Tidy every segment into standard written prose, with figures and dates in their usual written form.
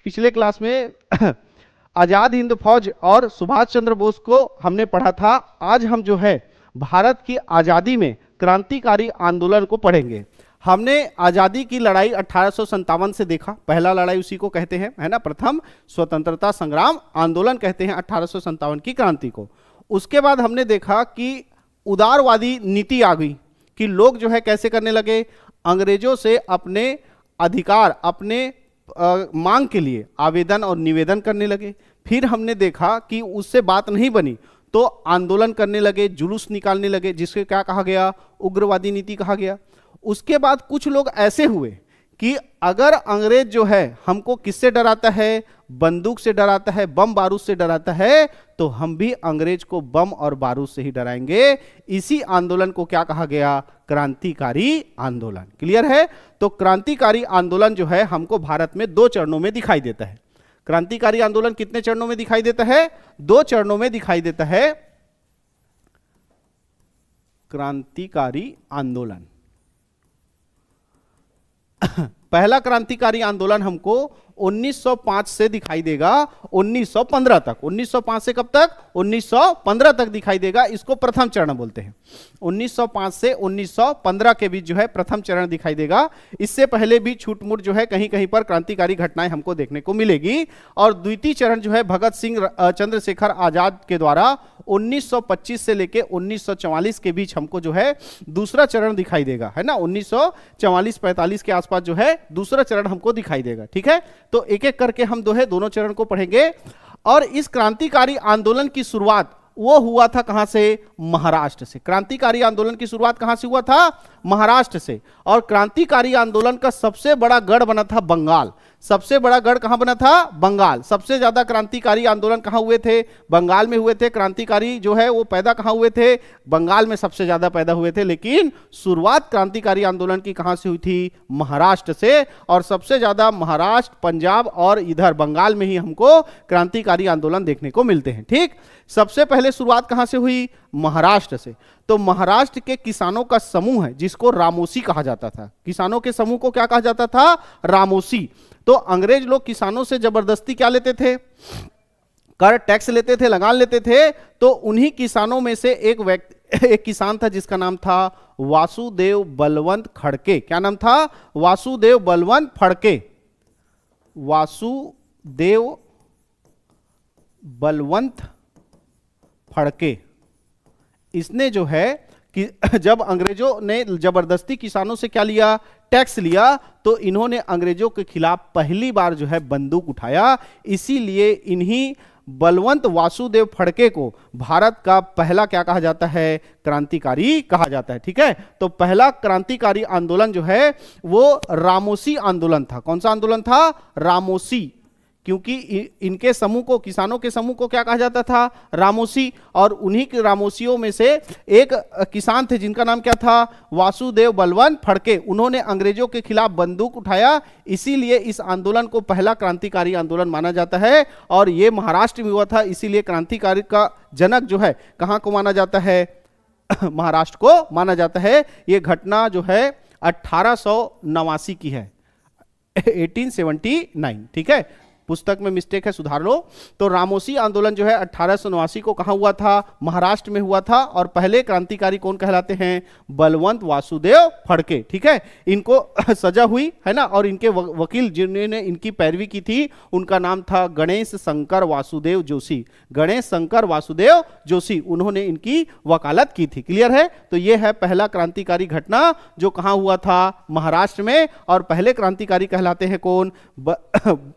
पिछले क्लास में आजाद हिंद फौज और सुभाष चंद्र बोस को हमने पढ़ा था। आज हम जो है भारत की आजादी में क्रांतिकारी आंदोलन को पढ़ेंगे। हमने आजादी की लड़ाई 1857 से देखा, पहला लड़ाई उसी को कहते हैं, है ना, प्रथम स्वतंत्रता संग्राम आंदोलन कहते हैं 1857 की क्रांति को। उसके बाद हमने देखा कि उदारवादी नीति आ गई कि लोग जो है कैसे करने लगे, अंग्रेजों से अपने अधिकार, अपने मांग के लिए आवेदन और निवेदन करने लगे। फिर हमने देखा कि उससे बात नहीं बनी तो आंदोलन करने लगे, जुलूस निकालने लगे, जिसके क्या कहा गया, उग्रवादी नीति कहा गया। उसके बाद कुछ लोग ऐसे हुए कि अगर अंग्रेज जो है हमको किससे डराता है, बंदूक से डराता है, बम बारूद से डराता है, तो हम भी अंग्रेज को बम और बारूद से ही डराएंगे। इसी आंदोलन को क्या कहा गया, क्रांतिकारी आंदोलन। क्लियर है? तो क्रांतिकारी आंदोलन जो है हमको भारत में 2 चरणों में दिखाई देता है। क्रांतिकारी आंदोलन कितने चरणों में दिखाई देता है? 2 चरणों में दिखाई देता है क्रांतिकारी आंदोलन। पहला क्रांतिकारी आंदोलन हमको 1905 से दिखाई देगा 1915 तक। 1905 से कब तक? 1915 तक दिखाई देगा। इसको प्रथम चरण बोलते हैं। 1905 से 1915 के बीच जो है प्रथम चरण दिखाई देगा। इससे पहले भी छूटमुट जो है कहीं कहीं पर क्रांतिकारी घटनाएं हमको देखने को मिलेगी। और द्वितीय चरण जो है भगत सिंह चंद्रशेखर आजाद के द्वारा 1925 से लेके 1944 के बीच हमको जो है दूसरा चरण दिखाई देगा, है ना। 1944-45 के आसपास जो है दूसरा चरण हमको दिखाई देगा। ठीक है, तो एक एक करके हम दोनों चरण को पढ़ेंगे। और इस क्रांतिकारी आंदोलन की शुरुआत वो हुआ था कहां से? महाराष्ट्र से। क्रांतिकारी आंदोलन की शुरुआत कहां से हुआ था? महाराष्ट्र से। और क्रांतिकारी आंदोलन का सबसे बड़ा गढ़ बना था बंगाल। सबसे बड़ा गढ़ कहां बना था? बंगाल। सबसे ज्यादा क्रांतिकारी आंदोलन कहां हुए थे? बंगाल में हुए थे। क्रांतिकारी जो है वो पैदा कहां हुए थे? बंगाल में सबसे ज्यादा पैदा हुए थे। लेकिन शुरुआत क्रांतिकारी आंदोलन की कहां से हुई थी? महाराष्ट्र से। और सबसे ज्यादा महाराष्ट्र, पंजाब और इधर बंगाल में ही हमको क्रांतिकारी आंदोलन देखने को मिलते हैं। ठीक, सबसे पहले शुरुआत कहां से हुई? महाराष्ट्र से। तो महाराष्ट्र के किसानों का समूह है जिसको रामोसी कहा जाता था। किसानों के समूह को क्या कहा जाता था? रामोसी। तो अंग्रेज लोग किसानों से जबरदस्ती क्या लेते थे? कर, टैक्स लेते थे, लगान लेते थे। तो उन्हीं किसानों में से एक किसान था जिसका नाम था वासुदेव बलवंत फड़के। क्या नाम था? वासुदेव बलवंत फड़के। वासुदेव बलवंत फड़के। इसने जो है कि जब अंग्रेजों ने जबरदस्ती किसानों से क्या लिया? टैक्स लिया। तो इन्होंने अंग्रेजों के खिलाफ पहली बार जो है बंदूक उठाया। इसीलिए इन्हीं बलवंत वासुदेव फड़के को भारत का पहला क्या कहा जाता है? क्रांतिकारी कहा जाता है। ठीक है, तो पहला क्रांतिकारी आंदोलन जो है वो रामोसी आंदोलन था। कौन सा आंदोलन था? रामोसी। क्योंकि इनके समूह को, किसानों के समूह को क्या कहा जाता था? रामोसी। और उन्हीं के रामोसियों में से एक किसान थे जिनका नाम क्या था? वासुदेव बलवंत फड़के। उन्होंने अंग्रेजों के खिलाफ बंदूक उठाया। इसीलिए इस आंदोलन को पहला क्रांतिकारी आंदोलन माना जाता है। और यह महाराष्ट्र में हुआ था। इसीलिए क्रांतिकारी का जनक जो है कहां को माना जाता है? महाराष्ट्र को माना जाता है। यह घटना जो है 1889 की है, 1879। ठीक है, पुस्तक में मिस्टेक है, सुधार लो। तो रामोसी आंदोलन जो है 1889 को कहां हुआ था? महाराष्ट्र में हुआ था। और पहले क्रांतिकारी कौन कहलाते हैं? बलवंत वासुदेव फड़के। ठीक है, इनको सजा हुई, है ना। और इनके वकील जिन्होंने इनकी पैरवी की थी उनका नाम था गणेश शंकर वासुदेव जोशी। गणेश शंकर वासुदेव जोशी, उन्होंने इनकी वकालत की थी। क्लियर है? तो यह है पहला क्रांतिकारी घटना जो कहां हुआ था? महाराष्ट्र में। और पहले क्रांतिकारी कहलाते हैं कौन?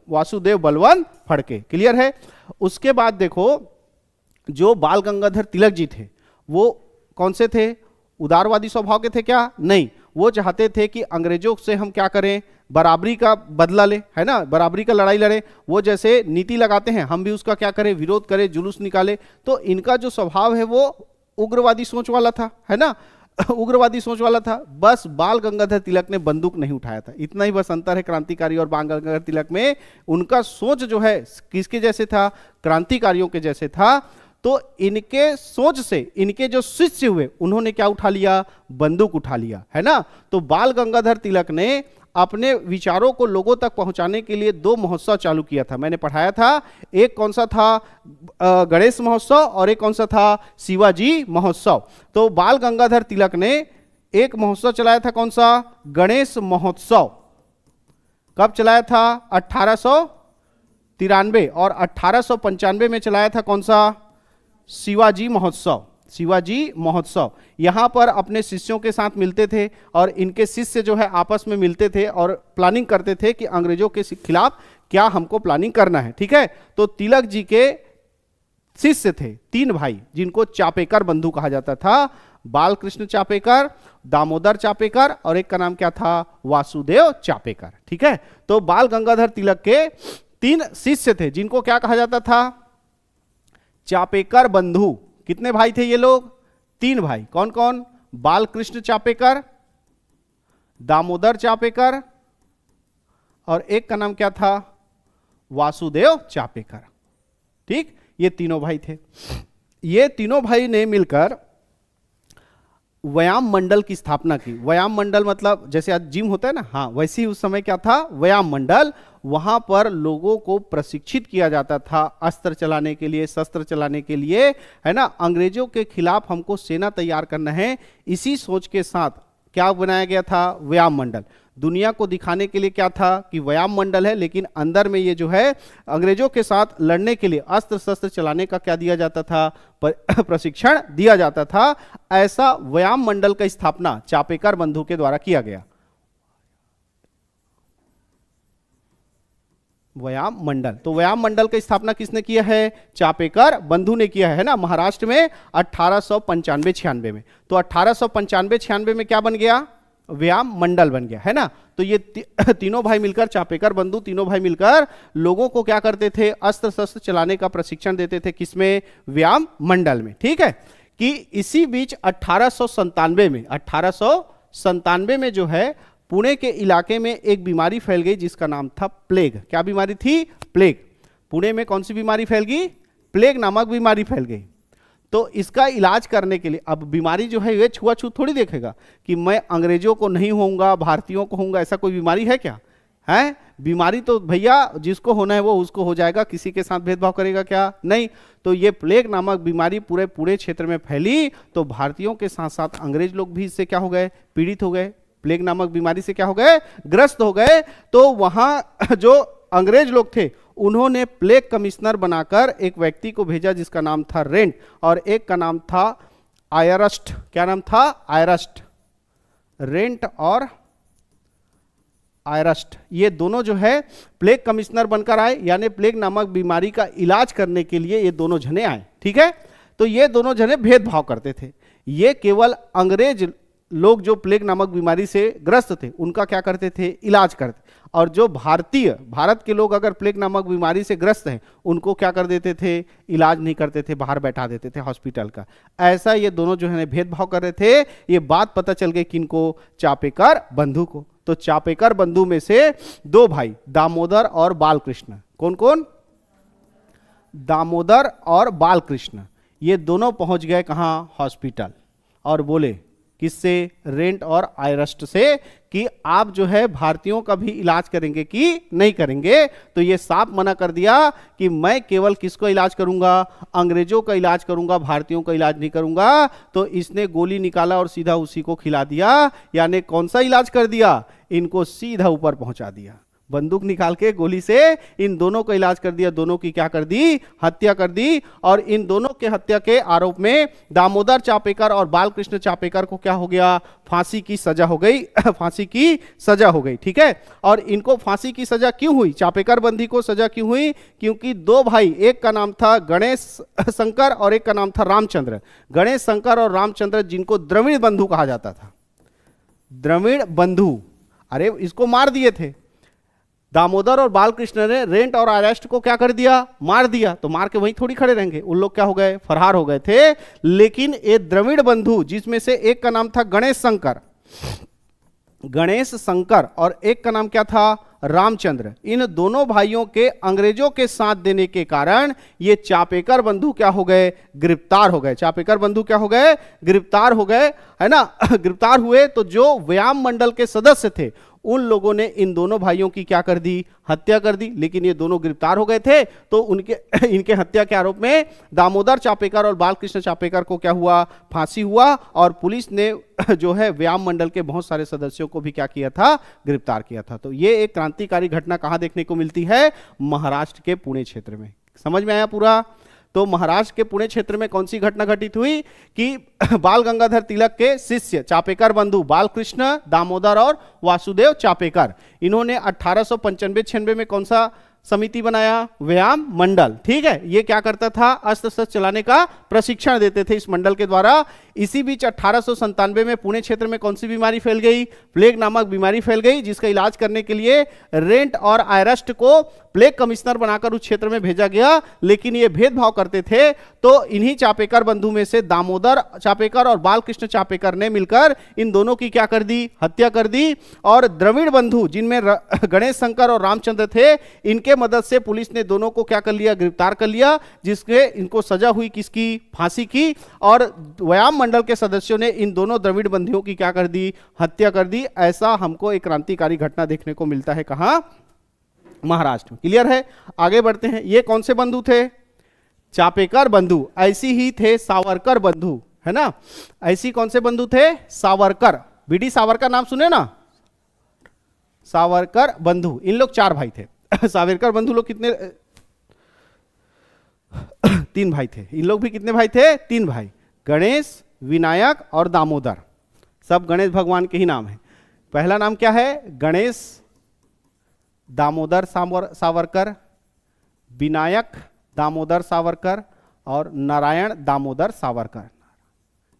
वासुदेव बलवंत फड़के। क्लियर है? उसके बाद देखो, जो बाल गंगाधर तिलक जी थे वो कौन से थे? उदारवादी स्वभाव के थे क्या? नहीं, वो चाहते थे कि अंग्रेजों से हम क्या करें? बराबरी का बदला ले, है ना, बराबरी का लड़ाई लड़े। वो जैसे नीति लगाते हैं हम भी उसका क्या करें? विरोध करें, जुलूस निकाले। तो इनका जो स्वभाव है वो उग्रवादी सोच वाला था, है ना, उग्रवादी सोच वाला था। बस बाल गंगाधर तिलक ने बंदूक नहीं उठाया था। इतना ही बस अंतर है क्रांतिकारी और बाल गंगाधर तिलक में। उनका सोच जो है किसके जैसे था? क्रांतिकारियों के जैसे था। तो इनके सोच से इनके जो शिष्य हुए उन्होंने क्या उठा लिया? बंदूक उठा लिया, है ना। तो बाल गंगाधर तिलक ने अपने विचारों को लोगों तक पहुंचाने के लिए 2 महोत्सव चालू किया था। मैंने पढ़ाया था, एक कौन सा था, गणेश महोत्सव, और एक कौन सा था, शिवाजी महोत्सव। तो बाल गंगाधर तिलक ने एक महोत्सव चलाया था, कौन सा, गणेश महोत्सव। कब चलाया था, 1893, और 1895 में चलाया था कौन सा, शिवाजी महोत्सव। शिवाजी महोत्सव यहां पर अपने शिष्यों के साथ मिलते थे और इनके शिष्य जो है आपस में मिलते थे और प्लानिंग करते थे कि अंग्रेजों के खिलाफ क्या हमको प्लानिंग करना है, ठीक है। तो तिलक जी के शिष्य थे 3 भाई, जिनको चापेकर बंधु कहा जाता था, बालकृष्ण चापेकर, दामोदर चापेकर, और एक का नाम क्या था, वासुदेव चापेकर, ठीक है। तो बाल गंगाधर तिलक के 3 शिष्य थे जिनको क्या कहा जाता था, चापेकर बंधु। कितने भाई थे ये लोग, 3 भाई। कौन कौन, बालकृष्ण चापेकर, दामोदर चापेकर, और एक का नाम क्या था, वासुदेव चापेकर, ठीक। ये तीनों भाई थे। ये तीनों भाई ने मिलकर व्यायाम मंडल की स्थापना की। व्यायाम मंडल मतलब जैसे आज जिम होता है ना, हाँ, वैसे ही उस समय क्या था, व्यायाम मंडल। वहां पर लोगों को प्रशिक्षित किया जाता था अस्त्र चलाने के लिए, शस्त्र चलाने के लिए, है ना। अंग्रेजों के खिलाफ हमको सेना तैयार करना है, इसी सोच के साथ क्या बनाया गया था, व्यायाम मंडल। दुनिया को दिखाने के लिए क्या था कि व्यायाम मंडल है, लेकिन अंदर में ये जो है अंग्रेजों के साथ लड़ने के लिए अस्त्र शस्त्र चलाने का क्या दिया जाता था, प्रशिक्षण दिया जाता था। ऐसा व्यायाम मंडल का स्थापना चापेकर बंधु के द्वारा किया गया। व्यायाम मंडल, तो व्यायाम मंडल की स्थापना किसने किया है, चापेकर बंधु ने किया है ना, महाराष्ट्र में 1895-96 में। तो 1895-96 में क्या बन गया, व्यायाम मंडल बन गया, है ना। तो ये तीनों भाई मिलकर, चापेकर बंधु तीनों भाई मिलकर लोगों को क्या करते थे, अस्त्र शस्त्र चलाने का प्रशिक्षण देते थे, किसमें, व्यायाम मंडल में, ठीक है। कि इसी बीच 1897 में जो है पुणे के इलाके में एक बीमारी फैल गई जिसका नाम था प्लेग। क्या बीमारी थी, प्लेग। पुणे में कौन सी बीमारी फैल गई, प्लेग नामक बीमारी फैल गई। तो इसका इलाज करने के लिए, अब बीमारी जो है ये छुआछूत थोड़ी देखेगा कि मैं अंग्रेजों को नहीं होऊंगा, भारतीयों को होऊंगा, ऐसा कोई बीमारी है क्या, है। बीमारी तो भैया जिसको होना है वो उसको हो जाएगा, किसी के साथ भेदभाव करेगा क्या, नहीं। तो ये प्लेग नामक बीमारी पूरे क्षेत्र में फैली, तो भारतीयों के साथ साथ अंग्रेज लोग भी इससे क्या हो गए, पीड़ित हो गए, प्लेग नामक बीमारी से क्या हो गए, ग्रस्त हो गए। तो वहां जो अंग्रेज लोग थे उन्होंने प्लेग कमिश्नर बनाकर एक व्यक्ति को भेजा जिसका नाम था रेंट, और एक का नाम था आयरस्ट। क्या नाम था, आयरस्ट। रेंट और आयरस्ट, ये दोनों जो है प्लेग कमिश्नर बनकर आए, यानी प्लेग नामक बीमारी का इलाज करने के लिए ये दोनों जने आए, ठीक है। तो ये दोनों जने भेदभाव करते थे। ये केवल अंग्रेज लोग जो प्लेग नामक बीमारी से ग्रस्त थे उनका क्या करते थे, इलाज करते, और जो भारत के लोग अगर प्लेग नामक बीमारी से ग्रस्त हैं उनको क्या कर देते थे, इलाज नहीं करते थे, बाहर बैठा देते थे हॉस्पिटल का। ऐसा ये दोनों जो है भेदभाव कर रहे थे। ये बात पता चल गई किनको, चापेकर बंधु को। तो चापेकर बंधु में से 2 भाई दामोदर और बालकृष्ण, कौन कौन, दामोदर और बालकृष्ण, ये दोनों पहुंच गए कहां, हॉस्पिटल, और बोले किससे, रेंट और आयरस्ट से, कि आप जो है भारतीयों का भी इलाज करेंगे कि नहीं करेंगे। तो ये साफ मना कर दिया कि मैं केवल किसको इलाज करूंगा, अंग्रेजों का इलाज करूंगा, भारतीयों का इलाज नहीं करूंगा। तो इसने गोली निकाला और सीधा उसी को खिला दिया, यानी कौन सा इलाज कर दिया, इनको सीधा ऊपर पहुंचा दिया। बंदूक निकाल के गोली से इन दोनों का इलाज कर दिया, दोनों की क्या कर दी, हत्या कर दी। और इन दोनों के हत्या के आरोप में दामोदर चापेकर और बालकृष्ण चापेकर को क्या हो गया, फांसी की सजा हो गई, फांसी की सजा हो गई, ठीक है। और इनको फांसी की सजा क्यों हुई, चापेकर बंदी को सजा क्यों हुई, क्योंकि 2 भाई, एक का नाम था गणेश शंकर और एक का नाम था रामचंद्र। गणेश शंकर और रामचंद्र जिनको द्रविड़ बंधु कहा जाता था, द्रविड़ बंधु, अरे इसको मार दिए थे। दामोदर और बालकृष्ण ने रेंट और आयरस्ट को क्या कर दिया, मार दिया। तो मार के वहीं थोड़ी खड़े रहेंगे, उन लोग क्या हो गए, फरार हो गए थे। लेकिन ये द्रविड़ बंधु, जिसमें से एक का नाम था गणेश शंकर और एक का नाम क्या था, रामचंद्र, इन दोनों भाइयों के अंग्रेजों के साथ देने के कारण ये चापेकर बंधु क्या हो गए, गिरफ्तार हो गए। चापेकर बंधु क्या हो गए, गिरफ्तार हो गए, है ना। गिरफ्तार हुए तो जो व्यायाम मंडल के सदस्य थे उन लोगों ने इन दोनों भाइयों की क्या कर दी, हत्या कर दी। लेकिन ये दोनों गिरफ्तार हो गए थे, तो उनके इनके हत्या के आरोप में दामोदर चापेकर और बालकृष्ण चापेकर को क्या हुआ, फांसी हुआ। और पुलिस ने जो है व्यायाम मंडल के बहुत सारे सदस्यों को भी क्या किया था, गिरफ्तार किया था। तो ये एक क्रांतिकारी घटना कहां देखने को मिलती है, महाराष्ट्र के पुणे क्षेत्र में। समझ में आया पूरा? तो महाराष्ट्र के पुणे क्षेत्र में कौन सी घटना घटित हुई कि बाल गंगाधर तिलक के शिष्य चापेकर बंधु बालकृष्ण, दामोदर और वासुदेव चापेकर, इन्होंने 1895-96 में कौन सा समिति बनाया, व्यायाम मंडल। ठीक है, ये क्या करता था, अस्त्र शस्त्र चलाने का प्रशिक्षण देते थे इस मंडल के द्वारा। इसी बीच 1897 में पुणे क्षेत्र में कौन सी बीमारी फैल गई, प्लेग नामक बीमारी फैल गई, जिसका इलाज करने के लिए रेंट और आयरस्ट को प्लेग कमिश्नर बनाकर उस क्षेत्र में भेजा गया। लेकिन ये भेदभाव करते थे, तो इन्हीं चापेकर बंधु में से दामोदर चापेकर और बालकृष्ण चापेकर ने मिलकर इन दोनों की क्या कर दी, हत्या कर दी। और द्रविड़ बंधु, जिनमें गणेश शंकर और रामचंद्र थे, इनके मदद से पुलिस ने दोनों को क्या कर लिया, गिरफ्तार कर लिया, जिसके इनको सजा हुई किसकी, फांसी की। और व्यायाम मंडल के सदस्यों ने इन दोनों द्रविड़ बंधुओं की क्या कर दी, हत्या कर दी। ऐसा हमको एक क्रांतिकारी घटना देखने को मिलता है कहां, महाराष्ट्र में। क्लियर है? आगे बढ़ते हैं। ये कौन से बंधु थे, चापेकर बंधु। ऐसी ही थे सावरकर बंधु, है ना। ऐसी कौन से बंधु थे, सावरकर, बीडी सावरकर नाम सुने ना, सावरकर बंधु। इन लोग 4 भाई थे। सावरकर बंधु लोग कितने, 3 भाई थे। इन लोग भी कितने भाई थे, 3 भाई, गणेश, विनायक और दामोदर। सब गणेश भगवान के ही नाम है। पहला नाम क्या है, गणेश दामोदर सावरकर, विनायक दामोदर सावरकर और नारायण दामोदर सावरकर।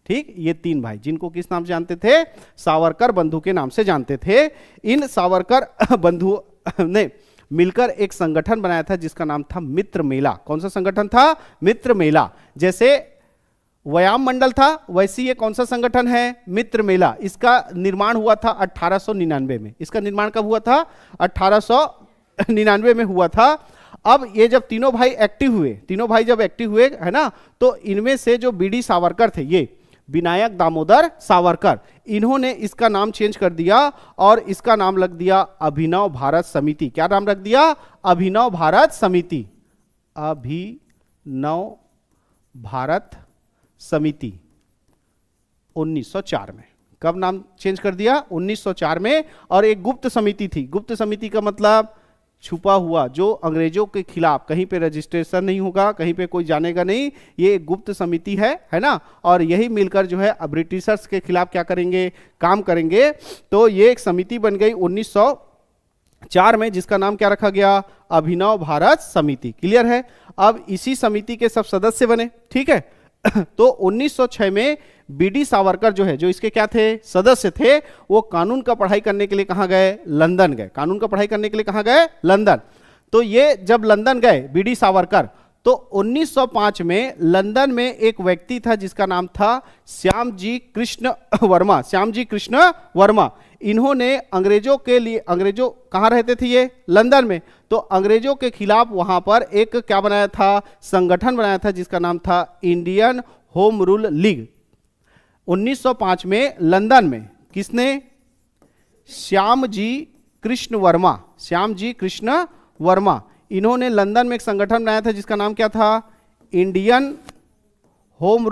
ठीक, ये 3 भाई जिनको किस नाम से जानते थे, सावरकर बंधु के नाम से जानते थे। इन सावरकर बंधु ने मिलकर एक संगठन बनाया था जिसका नाम था मित्र मेला। कौन सा संगठन था, मित्र मेला। जैसे व्यायाम मंडल था, वैसे ये कौन सा संगठन है, मित्र मेला। इसका निर्माण हुआ था 1899 में। इसका निर्माण कब हुआ था, 1899 में हुआ था। अब ये जब तीनों भाई एक्टिव हुए, तीनों भाई जब एक्टिव हुए, है ना, तो इनमें से जो बीडी सावरकर थे, ये विनायक दामोदर सावरकर, इन्होंने इसका नाम चेंज कर दिया और इसका नाम लग दिया अभिनव भारत समिति। क्या नाम रख दिया, अभिनव भारत समिति। अभिनव भारत समिति 1904 में। कब नाम चेंज कर दिया, 1904 में। और एक गुप्त समिति थी। गुप्त समिति का मतलब छुपा हुआ, जो अंग्रेजों के खिलाफ, कहीं पे रजिस्ट्रेशन नहीं होगा, कहीं पे कोई जानेगा नहीं, ये एक गुप्त समिति है ना। और यही मिलकर जो है ब्रिटिशर्स के खिलाफ क्या करेंगे, काम करेंगे। तो ये एक समिति बन गई 1904 में, जिसका नाम क्या रखा गया, अभिनव भारत समिति। क्लियर है? अब इसी समिति के सब सदस्य बने। ठीक है। तो 1906 में बीडी सावरकर जो है, जो इसके क्या थे, सदस्य थे, वो कानून का पढ़ाई करने के लिए कहां गए, लंदन गए। कानून का पढ़ाई करने के लिए कहां गए, लंदन। तो ये जब लंदन गए बीडी सावरकर, तो 1905 में लंदन में एक व्यक्ति था जिसका नाम था श्यामजी कृष्ण वर्मा। श्यामजी कृष्ण वर्मा, इन्होंने अंग्रेजों के लिए, अंग्रेजों कहाँ रहते थे ये, लंदन में, तो अंग्रेजों के खिलाफ वहां पर एक क्या बनाया था, संगठन बनाया था जिसका नाम था इंडियन होम रूल लीग। 1905 में लंदन में किसने, श्यामजी कृष्ण वर्मा, श्यामजी कृष्ण वर्मा, इन्होंने लंदन में एक संगठन बनाया था जिसका नाम क्या था, इंडियन होम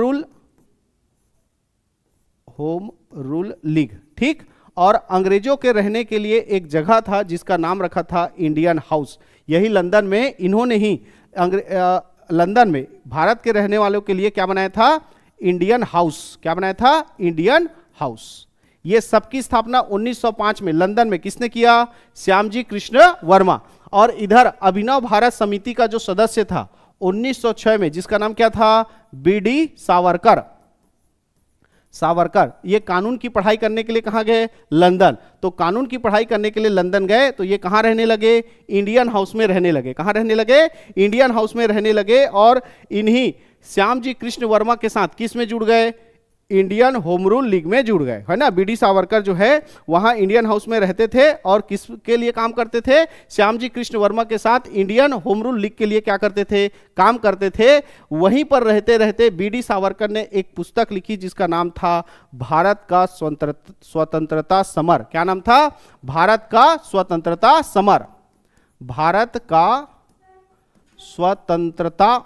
रूल लीग। ठीक। और अंग्रेजों के रहने के लिए एक जगह था जिसका नाम रखा था इंडियन हाउस। यही लंदन में इन्होंने ही लंदन में भारत के रहने वालों के लिए क्या बनाया था, इंडियन हाउस। क्या बनाया था, इंडियन हाउस। ये सबकी स्थापना 1905 में लंदन में किसने किया, श्यामजी कृष्ण वर्मा। और इधर अभिनव भारत समिति का जो सदस्य था 1906 में, जिसका नाम क्या था, बीडी सावरकर। सावरकर ये कानून की पढ़ाई करने के लिए कहां गए, लंदन। तो कानून की पढ़ाई करने के लिए लंदन गए, तो ये कहां रहने लगे, इंडियन हाउस में रहने लगे। कहां रहने लगे, इंडियन हाउस में रहने लगे। और इन्हीं श्यामजी कृष्ण वर्मा के साथ किस में जुड़ गए, इंडियन होम रूल लीग में जुड़ गए, है ना। बीडी सावरकर जो है वहां इंडियन हाउस में रहते थे और किसके लिए काम करते थे, श्याम जी कृष्ण वर्मा के साथ इंडियन होम रूल लीग के लिए क्या करते थे, काम करते थे। वहीं पर रहते रहते बीडी सावरकर ने एक पुस्तक लिखी जिसका नाम था भारत का स्वतंत्रता समर। क्या नाम था, भारत का स्वतंत्रता समर, भारत का स्वतंत्रता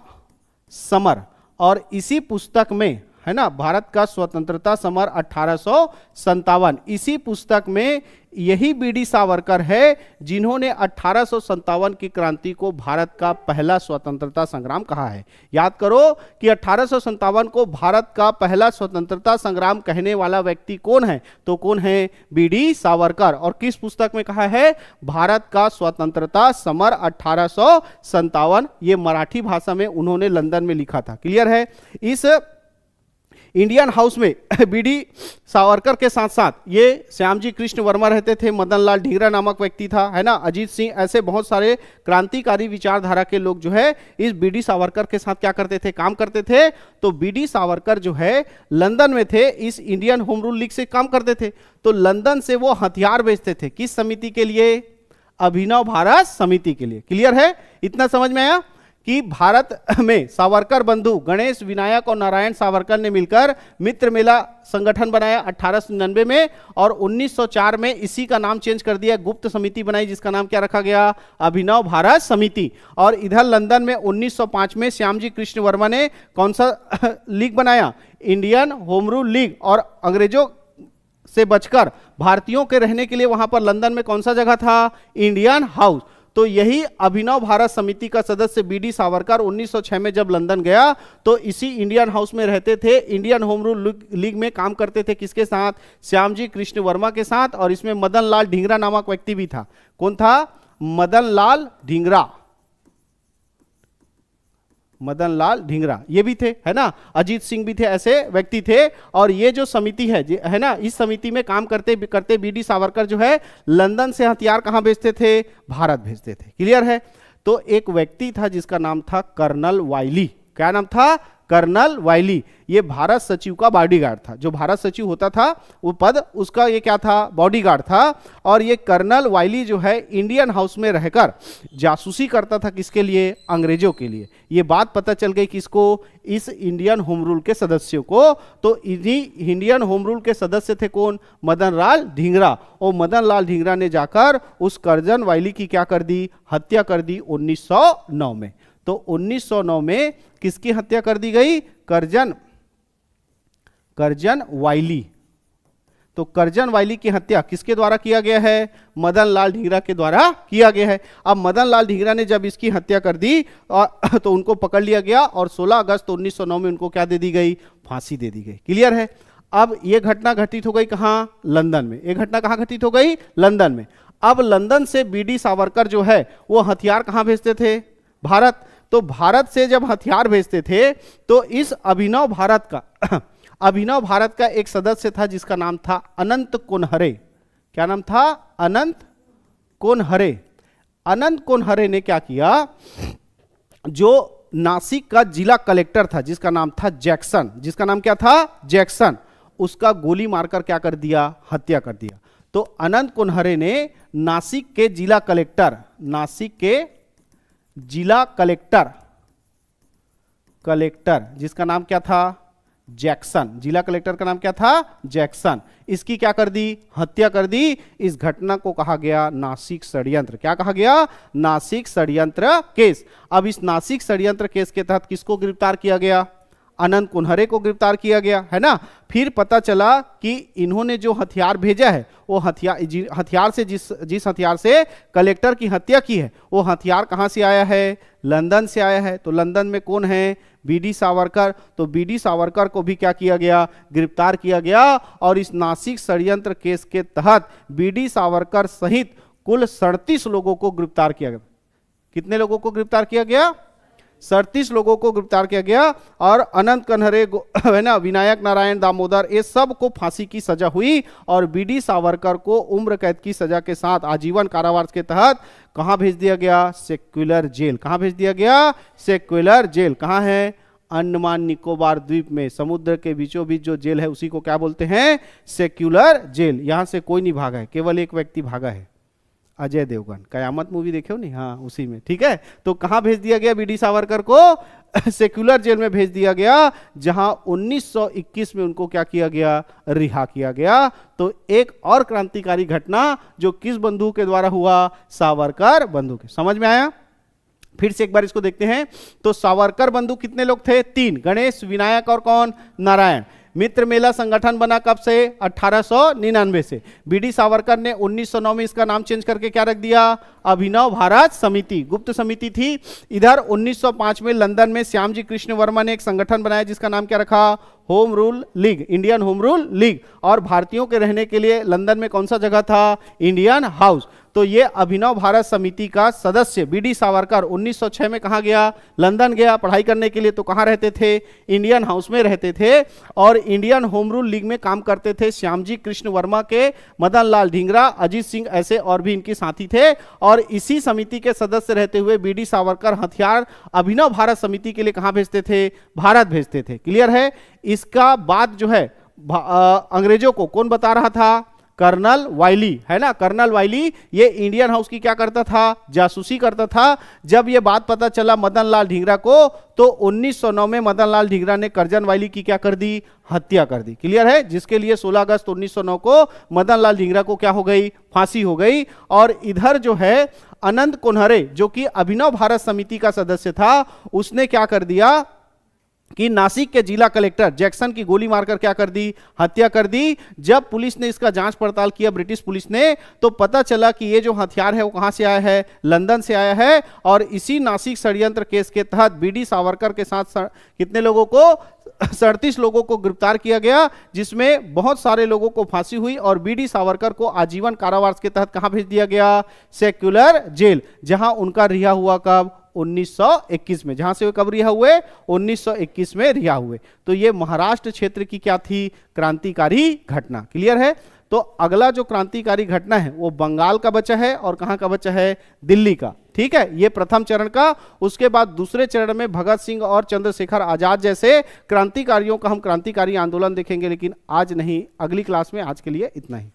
समर। और इसी पुस्तक में, है ना, भारत का स्वतंत्रता समर 1857, इसी पुस्तक में यही बीडी सावरकर है जिन्होंने 1857 की क्रांति को भारत का पहला स्वतंत्रता संग्राम कहा है। याद करो कि 1857 को भारत का पहला स्वतंत्रता संग्राम कहने वाला व्यक्ति कौन है, तो कौन है, बीडी सावरकर। और किस पुस्तक में कहा है, भारत का स्वतंत्रता समर 1857। ये मराठी भाषा में उन्होंने लंदन में लिखा था। क्लियर है। इस इंडियन हाउस में बीडी सावरकर के साथ साथ ये श्याम जी कृष्ण वर्मा रहते थे, मदन लाल ढींगरा नामक व्यक्ति था, है ना, अजीत सिंह, ऐसे बहुत सारे क्रांतिकारी विचारधारा के लोग जो है इस बीडी सावरकर के साथ क्या करते थे, काम करते थे। तो बीडी सावरकर जो है लंदन में थे, इस इंडियन होम रूल लीग से काम करते थे। तो लंदन से वो हथियार बेचते थे, किस समिति के लिए, अभिनव भारत समिति के लिए। क्लियर है, इतना समझ में आया कि भारत में सावरकर बंधु गणेश, विनायक और नारायण सावरकर ने मिलकर मित्र मेला संगठन बनाया 1899 में, और 1904 में इसी का नाम चेंज कर दिया, गुप्त समिति बनाई जिसका नाम क्या रखा गया, अभिनव भारत समिति। और इधर लंदन में 1905 में श्याम जी कृष्ण वर्मा ने कौन सा लीग बनाया, इंडियन होम रूल लीग। और अंग्रेजों से बचकर भारतीयों के रहने के लिए वहां पर लंदन में कौन सा जगह था, इंडियन हाउस। तो यही अभिनव भारत समिति का सदस्य बीडी सावरकर 1906 में जब लंदन गया तो इसी इंडियन हाउस में रहते थे, इंडियन होम रूल लीग में काम करते थे, किसके साथ, श्याम जी कृष्ण वर्मा के साथ। और इसमें मदन लाल ढींगरा नामक व्यक्ति भी था। कौन था, मदन लाल ढींगरा, मदन लाल ढींगरा ये भी थे, है ना, अजीत सिंह भी थे, ऐसे व्यक्ति थे। और ये जो समिति है ना, इस समिति में काम करते करते बीडी सावरकर जो है लंदन से हथियार कहां भेजते थे, भारत भेजते थे। क्लियर है। तो एक व्यक्ति था जिसका नाम था कर्नल वाइली। क्या नाम था, कर्नल वाइली। ये भारत सचिव का बॉडीगार्ड था, जो भारत सचिव होता था वो पद उसका ये क्या था, बॉडीगार्ड था। और ये कर्नल वाइली जो है इंडियन हाउस में रहकर जासूसी करता था, किसके लिए, अंग्रेजों के लिए। ये बात पता चल गई किसको, इस इंडियन होम रूल के सदस्यों को। तो इन्हीं इंडियन होम रूल के सदस्य थे कौन, मदन लाल ढींगरा। और मदन लाल ढींगरा ने जाकर उस कर्जन वाइली की क्या कर दी, हत्या कर दी 1909 में। तो 1909 में किसकी हत्या कर दी गई, कर्जन वाइली। तो कर्जन वाइली की हत्या किसके द्वारा किया गया है, मदन लाल ढींगरा के द्वारा किया गया है। अब मदन लाल ढींगरा ने जब इसकी हत्या कर दी तो उनको पकड़ लिया गया और 16 अगस्त 1909 में उनको क्या दे दी गई, फांसी दे दी गई। क्लियर है। अब यह घटना घटित हो गई कहां, लंदन में। यह घटना कहां घटित हो गई, लंदन में। अब लंदन से बीडी सावरकर जो है वो हथियार कहां भेजते थे, भारत। तो भारत से जब हथियार भेजते थे तो इस अभिनव भारत का एक सदस्य था जिसका नाम था अनंत कोनहरे। क्या नाम था, अनंत कोनहरे। अनंत कोनहरे ने क्या किया, जो नासिक का जिला कलेक्टर था जिसका नाम था जैक्सन, जिसका नाम क्या था, जैक्सन, उसका गोली मारकर क्या कर दिया, हत्या कर दिया। तो अनंत कोनहरे ने नासिक के जिला कलेक्टर जिसका नाम क्या था, जैक्सन, जिला कलेक्टर का नाम क्या था, जैक्सन, इसकी क्या कर दी, हत्या कर दी। इस घटना को कहा गया नासिक षड्यंत्र। क्या कहा गया, नासिक षड्यंत्र केस। अब इस नासिक षड्यंत्र केस के तहत किसको गिरफ्तार किया गया, अनंत कोनहरे को गिरफ्तार किया गया, है ना। फिर पता चला कि इन्होंने जो हथियार भेजा है वो हथियार से जिस हथियार से कलेक्टर की हत्या की है वो हथियार कहां से आया है, लंदन से आया है। तो लंदन में कौन है, बीडी सावरकर। तो बीडी सावरकर को भी क्या किया गया, गिरफ्तार किया गया। और इस नासिक षड्यंत्र केस के तहत बीडी सावरकर सहित कुल 37 लोगों को गिरफ्तार किया गया। कितने लोगों को गिरफ्तार किया गया, 37 लोगों को गिरफ्तार किया गया। और अनंत कोनहरे, है ना, विनायक, नारायण, दामोदर, ये सब को फांसी की सजा हुई। और बीडी सावरकर को उम्र कैद की सजा के साथ आजीवन कारावास के तहत कहां भेज दिया गया, सेक्युलर जेल। कहां भेज दिया गया, सेक्युलर जेल। कहां है, अंडमान निकोबार द्वीप में समुद्र के बीचों बीच जो जेल है उसी को क्या बोलते हैं? Cellular jail. यहां से कोई नहीं भागा है, केवल एक व्यक्ति भागा है, अजय देवगन। कयामत मूवी देखे हो नहीं? हाँ, उसी में। ठीक है, तो कहां भेज दिया गया बीडी सावरकर को? सेक्युलर जेल में भेज दिया गया, जहां 1921 में उनको क्या किया गया? रिहा किया गया। तो एक और क्रांतिकारी घटना जो किस बंधु के द्वारा हुआ? सावरकर बंधु के। समझ में आया? फिर से एक बार इसको देखते हैं। तो सावरकर बंधु कितने लोग थे? 3, गणेश, विनायक और कौन? नारायण। मित्र मेला संगठन बना कब से? 1899 से। बीडी सावरकर ने 1909 में इसका नाम चेंज करके क्या रख दिया? अभिनव भारत समिति, गुप्त समिति थी। इधर 1905 में लंदन में श्यामजी कृष्ण वर्मा ने एक संगठन बनाया जिसका नाम क्या रखा? Home rule league, Indian home rule league. और भारतीयों के रहने के लिए लंदन में कौन सा जगह था? Indian house. तो ये अभिनव भारत समिति का सदस्य बीडी सावरकर 1906 में कहां गया? लंदन गया पढ़ाई करने के लिए। तो कहां रहते थे? इंडियन हाउस में रहते थे। और इंडियन होम रूल लीग में काम करते थे श्यामजी कृष्ण वर्मा के मदन लाल ढींगरा, अजीत सिंह, ऐसे और भी इनके साथी थे। और इसी समिति के सदस्य रहते हुए बीडी सावरकर हथियार अभिनव भारत समिति के लिए कहां भेजते थे? भारत भेजते थे। क्लियर है? इसका बाद जो है अंग्रेजों को कौन बता रहा था? कर्नल वाइली, है ना? कर्नल वाइली ये इंडियन हाउस की क्या करता था? जासूसी करता था। जब ये बात पता चला मदन लाल ढींगरा को, तो 1909 में मदन लाल ढींगरा ने कर्जन वाइली की क्या कर दी? हत्या कर दी। क्लियर है? जिसके लिए 16 अगस्त 1909 को मदन लाल ढींगरा को क्या हो गई? फांसी हो गई। और इधर जो है अनंत कोन्हरे जो कि अभिनव भारत समिति का सदस्य था, उसने क्या कर दिया कि नासिक के जिला कलेक्टर जैक्सन की गोली मारकर क्या कर दी? हत्या कर दी। जब पुलिस ने इसका जांच पड़ताल किया, ब्रिटिश पुलिस ने, तो पता चला कि ये जो हथियार है वो कहां से आया है? लंदन से आया है। और इसी नासिक षड्यंत्र केस के तहत बीडी सावरकर के साथ कितने लोगों को? 37 लोगों को गिरफ्तार किया गया, जिसमें बहुत सारे लोगों को फांसी हुई। और बीडी सावरकर को आजीवन कारावास के तहत कहां भेज दिया गया? सेक्युलर जेल, जहां उनका रिहा हुआ कब? 1921 में। जहां से वे कब रिहा हुए? 1921 में रिहा हुए। तो ये महाराष्ट्र क्षेत्र की क्या थी? क्रांतिकारी घटना। क्लियर है? तो अगला जो क्रांतिकारी घटना है वो बंगाल का बचा है। और कहां का बचा है? दिल्ली का। ठीक है, ये प्रथम चरण का। उसके बाद दूसरे चरण में भगत सिंह और चंद्रशेखर आजाद जैसे क्रांतिकारियों का हम क्रांतिकारी आंदोलन देखेंगे, लेकिन आज नहीं, अगली क्लास में। आज के लिए इतना ही।